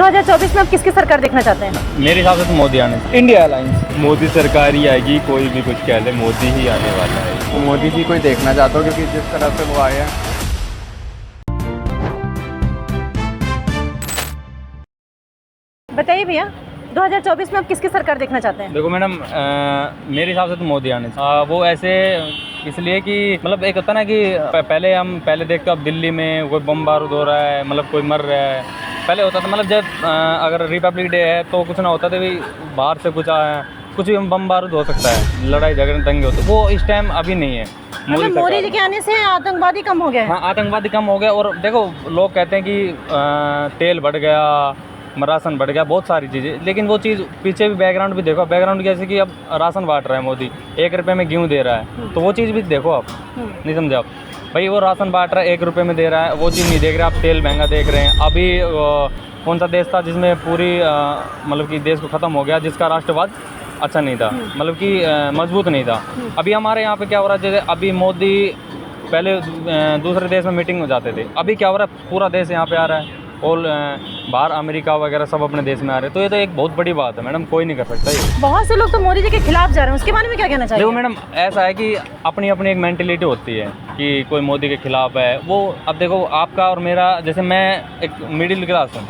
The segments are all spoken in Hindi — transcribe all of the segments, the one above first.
2024 में आप किसकी सरकार देखना चाहते हैं? मेरे हिसाब से तो मोदी आने चाहिए। India alliance. मोदी सरकार ही आएगी, कोई भी कुछ कह ले, मोदी ही आने वाला है। मोदी जी को ही देखना चाहता हूँ क्योंकि जिस तरह से वो आए हैं। बताइए भैया, 2024 में आप किसकी सरकार देखना चाहते हैं? देखो मैडम, मेरे हिसाब से तो मोदी आने चाहिए। वो ऐसे इसलिए कि मतलब एक होता ना कि पहले देखते अब दिल्ली में कोई बम बारूद हो रहा है, मतलब कोई मर रहा है। पहले होता था मतलब जब अगर रिपब्लिक डे है तो कुछ ना होता था, भाई बाहर से कुछ भी बम बारूद हो सकता है, लड़ाई झगड़े दंगे होते, वो इस टाइम अभी नहीं है। मतलब मोदी जी के आने से आतंकवादी कम हो गया है। हाँ, आतंकवादी कम हो गया। और देखो लोग कहते हैं कि तेल बढ़ गया, राशन बढ़ गया, बहुत सारी चीज़ें, लेकिन वो चीज़ पीछे भी बैकग्राउंड भी देखो। बैकग्राउंड कैसे कि अब राशन बांट रहा है मोदी, 1 रुपये में गेहूँ दे रहा है, तो वो चीज़ भी देखो आप। नहीं समझे आप? भाई वो राशन बांट रहा है, 1 रुपये में दे रहा है, वो चीज़ नहीं देख रहे आप। तेल महंगा देख रहे हैं। अभी कौन सा देश था जिसमें पूरी मतलब कि देश को ख़त्म हो गया, जिसका राष्ट्रवाद अच्छा नहीं था, मतलब कि मजबूत नहीं था। अभी हमारे यहाँ पे क्या हो रहा है, जैसे अभी मोदी पहले दूसरे देश में मीटिंग में जाते थे, अभी क्या हो रहा है, पूरा देश यहाँ पे आ रहा है, और बाहर अमेरिका वगैरह सब अपने देश में आ रहे हैं। तो ये तो एक बहुत बड़ी बात है मैडम, कोई नहीं कर सकता ये। बहुत से लोग तो मोदी जी के खिलाफ जा रहे हैं, उसके बारे में क्या कहना चाहिए? देखो मैडम, ऐसा है कि अपनी अपनी एक मेंटेलिटी होती है कि कोई मोदी के खिलाफ है। वो अब देखो आपका और मेरा, जैसे मैं एक मिडिल क्लास हूँ,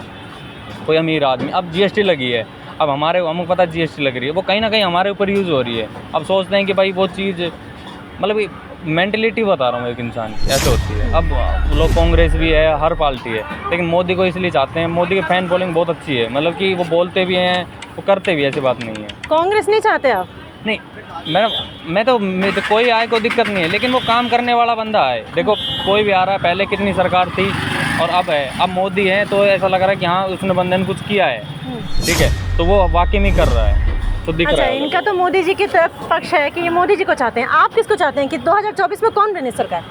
कोई अमीर आदमी, अब जीएसटी लगी है, अब हमको पता है जीएसटी लग रही है, वो कहीं ना कहीं हमारे ऊपर यूज़ हो रही है। अब सोचते हैं कि भाई वो चीज़, मतलब मेंटलिटी बता रहा हूँ एक इंसान की, ऐसे होती है। अब लोग कांग्रेस भी है, हर पार्टी है, लेकिन मोदी को इसलिए चाहते हैं। मोदी की फैन फॉलोइंग बहुत अच्छी है, मतलब कि वो बोलते भी हैं, वो करते भी, ऐसी बात नहीं है। कांग्रेस नहीं चाहते आप? नहीं मैडम, मैं तो कोई आए, कोई दिक्कत नहीं है, लेकिन वो काम करने वाला बंदा है। देखो कोई भी आ रहा है, पहले कितनी सरकार थी और अब है, अब मोदी है, तो ऐसा लग रहा है कि हाँ उसने बंदे ने कुछ किया है, ठीक है, तो वो वाकई में कर रहा है, तो दिख रहा है। इनका तो मोदी जी की तरफ पक्ष है कि ये मोदी जी को चाहते हैं। आप किसको चाहते हैं कि 2024 में कौन बने सरकार?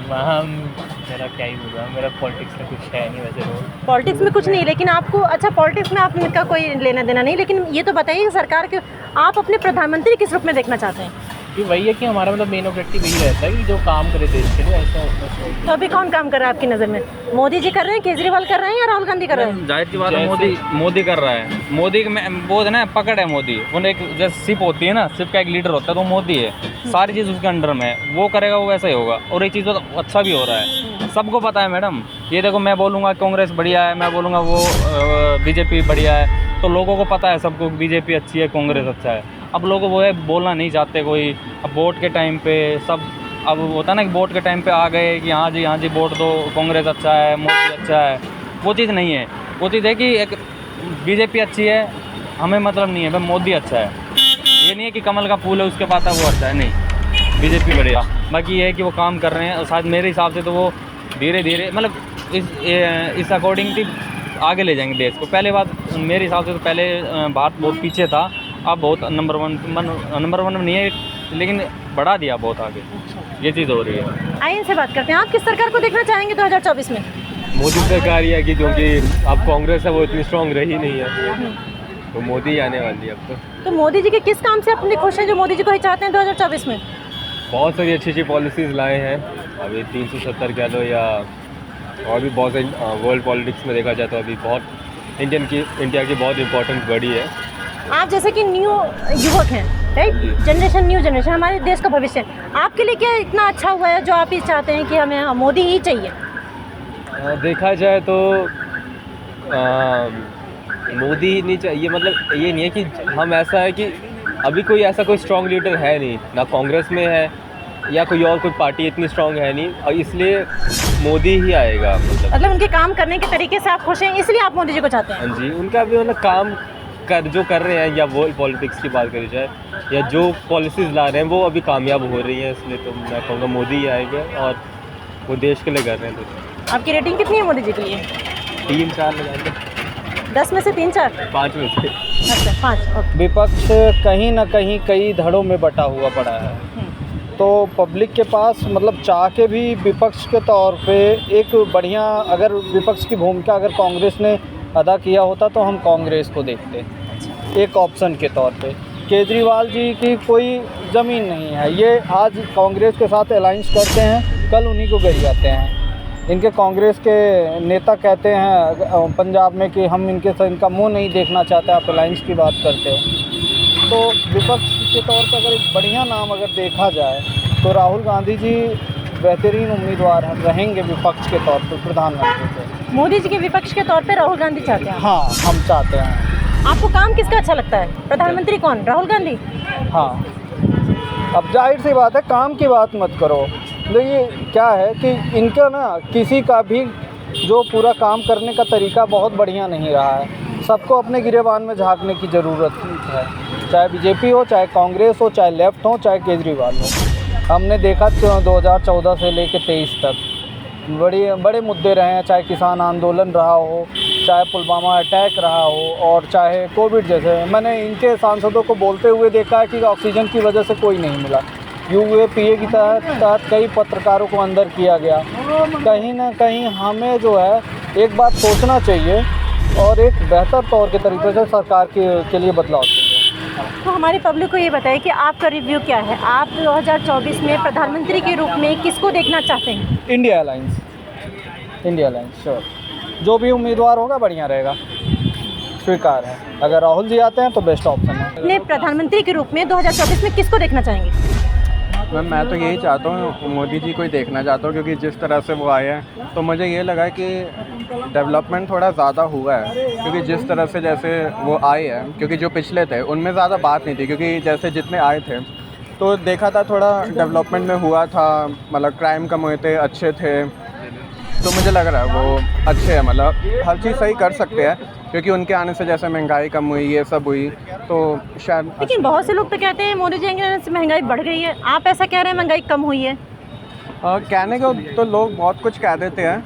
मेरा क्या ही होगा, मेरा पॉलिटिक्स में कुछ है नहीं वैसे। तो पॉलिटिक्स में कुछ नहीं, लेकिन आपको, अच्छा पॉलिटिक्स में आपका कोई लेना देना नहीं, लेकिन ये तो बताइए सरकार के आप अपने प्रधानमंत्री किस रूप में देखना चाहते हैं? कि वही है कि हमारा मतलब मेन ऑब्जेक्टिव यही रहता है कि जो काम करे देश के लिए, ऐसा। तो अभी कौन काम कर रहा है आपकी नज़र में? मोदी जी कर रहे हैं, केजरीवाल कर रहे हैं, या राहुल गांधी कर रहे हैं? जाहिर सी बात है, मोदी कर रहा है। मोदी वो है ना, पकड़ है मोदी। वो एक जैसे शिप होती है ना, शिप का एक लीडर होता है, तो मोदी है, सारी चीज़ उसके अंडर में है, वो करेगा, वो वैसा ही होगा। और ये चीज़ तो अच्छा भी हो रहा है, सबको पता है मैडम। ये देखो, मैं बोलूँगा कांग्रेस बढ़िया है, मैं बोलूँगा वो बीजेपी बढ़िया है, तो लोगों को पता है सबको, बीजेपी अच्छी है, कांग्रेस अच्छा है। अब लोग वो है बोलना नहीं चाहते कोई। अब वोट के टाइम पे सब, अब होता है ना कि वोट के टाइम पे आ गए कि हाँ जी वोट दो, कांग्रेस अच्छा है, मोदी अच्छा है, वो चीज़ नहीं है। वो चीज़ है कि एक बीजेपी अच्छी है, हमें मतलब नहीं है, भाई मोदी अच्छा है। ये नहीं है कि कमल का फूल है उसके पास वो अच्छा है, नहीं, बीजेपी बढ़िया। बाकी ये है कि वो काम कर रहे हैं, और शायद मेरे हिसाब से तो वो धीरे धीरे मतलब इस अकॉर्डिंग आगे ले जाएंगे देश को। पहले बात मेरे हिसाब से तो पहले भारत बहुत पीछे था, अब बहुत नंबर वन में नहीं है, लेकिन बढ़ा दिया बहुत आगे। ये चीज़ हो रही है। आइए इनसे बात करते हैं, आप किस सरकार को देखना चाहेंगे 2024 में? मोदी सरकार ही है कि क्योंकि अब कांग्रेस है वो इतनी स्ट्रांग रही नहीं है, तो मोदी ही आने वाली है अब तो मोदी जी के किस काम से अपने खुश हैं जो मोदी जी को ही चाहते हैं 2024 में? बहुत सारी अच्छी पॉलिसीज़ लाए हैं। अभी 370 कह लो, या और भी बहुत सारी वर्ल्ड पॉलिटिक्स में देखा जाए तो अभी बहुत इंडिया की बहुत इंपॉर्टेंस बढ़ी है। आप जैसे कि न्यू युवक हैं, राइट, न्यू जनरेशन हमारे देश का भविष्य है, आपके लिए क्या इतना अच्छा हुआ है जो आप ये चाहते हैं कि हमें मोदी ही चाहिए? देखा जाए तो मोदी ही नहीं चाहिए, मतलब ये नहीं है कि हम, ऐसा है कि अभी कोई स्ट्रॉन्ग लीडर है नहीं, ना कांग्रेस में है या कोई पार्टी इतनी स्ट्रॉन्ग है नहीं, और इसलिए मोदी ही आएगा। मतलब उनके काम करने के तरीके से आप खुश हैं, इसलिए आप मोदी जी को चाहते हैं? हाँ जी, उनका भी मतलब काम जो कर रहे हैं, या वर्ल्ड पॉलिटिक्स की बात करी जाए, या जो पॉलिसीज़ ला रहे हैं वो अभी कामयाब हो रही हैं, इसलिए तो मैं कहूँगा मोदी ही आएंगे, और वो देश के लिए कर रहे हैं। तो आपकी रेटिंग कितनी है मोदी जी के लिए? 3-4 लगाएंगे। 10 में से 3-4? 5 में से। अच्छा 5। विपक्ष कहीं ना कहीं कई धड़ों में बटा हुआ पड़ा है, तो पब्लिक के पास मतलब चाह के भी विपक्ष के तौर पे एक बढ़िया, अगर विपक्ष की भूमिका अगर कांग्रेस ने अदा किया होता तो हम कांग्रेस को देखते एक ऑप्शन के तौर पे। केजरीवाल जी की कोई ज़मीन नहीं है, ये आज कांग्रेस के साथ अलायंस करते हैं, कल उन्हीं को गिर जाते हैं। इनके कांग्रेस के नेता कहते हैं पंजाब में कि हम इनका मुंह नहीं देखना चाहते, आप अलायंस की बात करते हो। तो विपक्ष के तौर पर अगर एक बढ़िया नाम अगर देखा जाए तो राहुल गांधी जी बेहतरीन उम्मीदवार रहेंगे विपक्ष के तौर पर प्रधानमंत्री के। मोदी जी के विपक्ष के तौर पे राहुल गांधी चाहते हैं? हाँ, हम चाहते हैं। आपको काम किसका अच्छा लगता है? प्रधानमंत्री कौन, राहुल गांधी? हाँ, अब जाहिर सी बात है, काम की बात मत करो। देखिए क्या है कि इनका ना किसी का भी जो पूरा काम करने का तरीका बहुत बढ़िया नहीं रहा है। सबको अपने गिरेबान में झांकने की ज़रूरत है, चाहे बीजेपी हो, चाहे कांग्रेस हो, चाहे लेफ़्ट हो, चाहे केजरीवाल हो। हमने देखा 2014 से लेकर 23 तक बड़े मुद्दे रहे हैं, चाहे किसान आंदोलन रहा हो, चाहे पुलवामा अटैक रहा हो, और चाहे कोविड जैसे। मैंने इनके सांसदों को बोलते हुए देखा है कि ऑक्सीजन की वजह से कोई नहीं मिला। UAPA की तहत कई पत्रकारों को अंदर किया गया। कहीं ना कहीं हमें जो है एक बात सोचना चाहिए और एक बेहतर तौर के तरीके से सरकार के लिए बदलाव चाहिए। तो हमारी पब्लिक को ये बताइए कि आपका रिव्यू क्या है? आप 2024 में प्रधानमंत्री के रूप में किसको देखना चाहते हैं? India alliance, sure. जो भी उम्मीदवार होगा बढ़िया रहेगा, स्वीकार है। अगर राहुल जी आते हैं तो बेस्ट ऑप्शन है। अपने प्रधानमंत्री के रूप में 2024 में किसको देखना चाहेंगे? मैम मैं तो यही चाहता हूँ, मोदी जी को ही देखना चाहता हूँ, क्योंकि जिस तरह से वो आए हैं तो मुझे ये लगा कि डेवलपमेंट थोड़ा ज़्यादा हुआ है। क्योंकि जिस तरह से जैसे वो आए हैं, क्योंकि जो पिछले थे उनमें ज़्यादा बात नहीं थी, क्योंकि जैसे जितने आए थे तो देखा था थोड़ा डेवलपमेंट में हुआ था, मतलब क्राइम कम हुए थे, अच्छे थे। तो मुझे लग रहा है वो अच्छे हैं, मतलब हर चीज़ सही कर सकते हैं, क्योंकि उनके आने से जैसे महंगाई कम हुई, ये सब हुई, तो शायद। लेकिन बहुत से लोग तो कहते हैं मोदी जी के आने से महंगाई बढ़ गई है, आप ऐसा कह रहे हैं महंगाई कम हुई है? कहने को तो लोग बहुत कुछ कह देते हैं,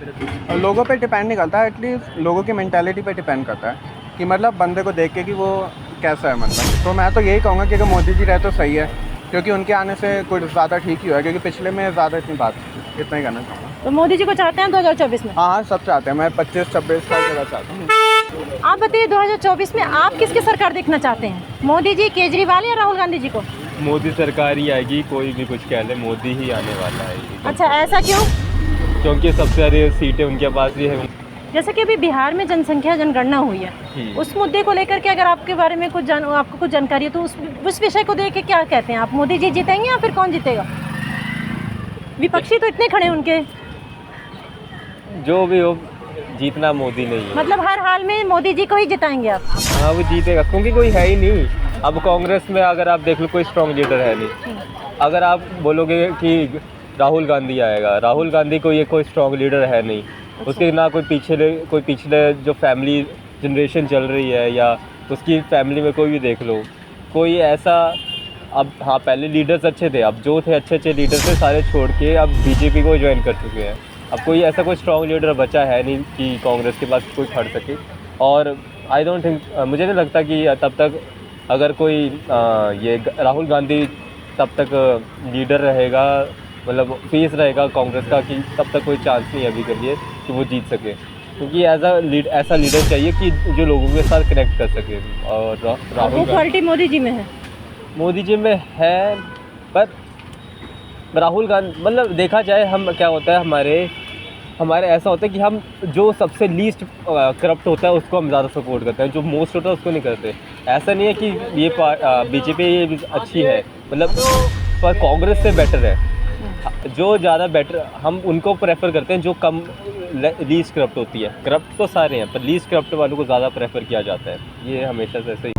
और लोगों पे डिपेंड नहीं करता है, एटलीस्ट लोगों की मेंटालिटी पे डिपेंड करता है कि मतलब बंदे को देख के कि वो कैसा है मतलब। तो मैं तो यही कहूँगा कि अगर मोदी जी रहे तो सही है, क्योंकि उनके आने से कुछ ज़्यादा ठीक ही हुआ है, क्योंकि पिछले में ज़्यादा इतनी बात, इतना ही कहना चाहूँगा। तो मोदी जी को चाहते हैं 2024 में? हाँ, सब चाहते हैं। मैं 25-26 साल जगह चाहता हूँ। आप बताइए 2024 में आप किसकी सरकार देखना चाहते हैं? मोदी जी, केजरीवाल या राहुल गांधी जी को? मोदी सरकार ही आएगी, कोई भी कुछ कह ले, मोदी ही आने वाला है। अच्छा, ऐसा क्यों? क्योंकि सबसे ज़्यादा सीटें उनके पास ही है। जैसे कि अभी बिहार में जनगणना हुई है, उस मुद्दे को लेकर के अगर आपके बारे में आपको कुछ जानकारी है तो उस विषय को देख के क्या कहते हैं आप? मोदी जी जीतेंगे या फिर कौन जीतेगा? विपक्षी तो इतने खड़े उनके। जो भी हो, जीतना मोदी नहीं है। मतलब हर हाल में मोदी जी को ही जिताएंगे आप? हाँ, वो जीतेगा, क्योंकि कोई है ही नहीं। अब कांग्रेस में अगर आप देख लो, कोई स्ट्रॉन्ग लीडर है नहीं। अगर आप बोलोगे कि राहुल गांधी आएगा, राहुल गांधी को ये कोई स्ट्रॉन्ग लीडर है नहीं। उसके ना कोई पिछले जो फैमिली जनरेशन चल रही है, या उसकी फैमिली में कोई भी देख लो, कोई ऐसा। अब हाँ, पहले लीडर्स अच्छे थे, अब जो थे अच्छे लीडर थे सारे छोड़ के अब बीजेपी को ज्वाइन कर चुके हैं। अब कोई ऐसा कोई स्ट्रॉन्ग लीडर बचा है नहीं कि कांग्रेस के पास कोई खड़ सके। और आई डोंट थिंक, मुझे नहीं लगता कि तब तक अगर कोई ये राहुल गांधी तब तक लीडर रहेगा, मतलब फेस रहेगा कांग्रेस का, कि तब तक कोई चांस नहीं है अभी के लिए कि वो जीत सके। क्योंकि ऐसा लीडर चाहिए कि जो लोगों के साथ कनेक्ट कर सके। और वो क्वालिटी मोदी जी में है? मोदी जी में है, पर राहुल गांधी, मतलब देखा जाए, हम क्या होता है हमारे ऐसा होता है कि हम जो सबसे लीस्ट करप्ट होता है उसको हम ज़्यादा सपोर्ट करते हैं, जो मोस्ट होता है उसको नहीं करते। ऐसा नहीं है कि ये बीजेपी ये अच्छी है, मतलब पर कांग्रेस से बेटर है। जो ज़्यादा बेटर, हम उनको प्रेफर करते हैं जो कम लीस्ट करप्ट होती है। करप्ट तो सारे हैं, पर लीस्ट करप्ट वालों को ज़्यादा प्रेफर किया जाता है। ये हमेशा से ऐसे ही।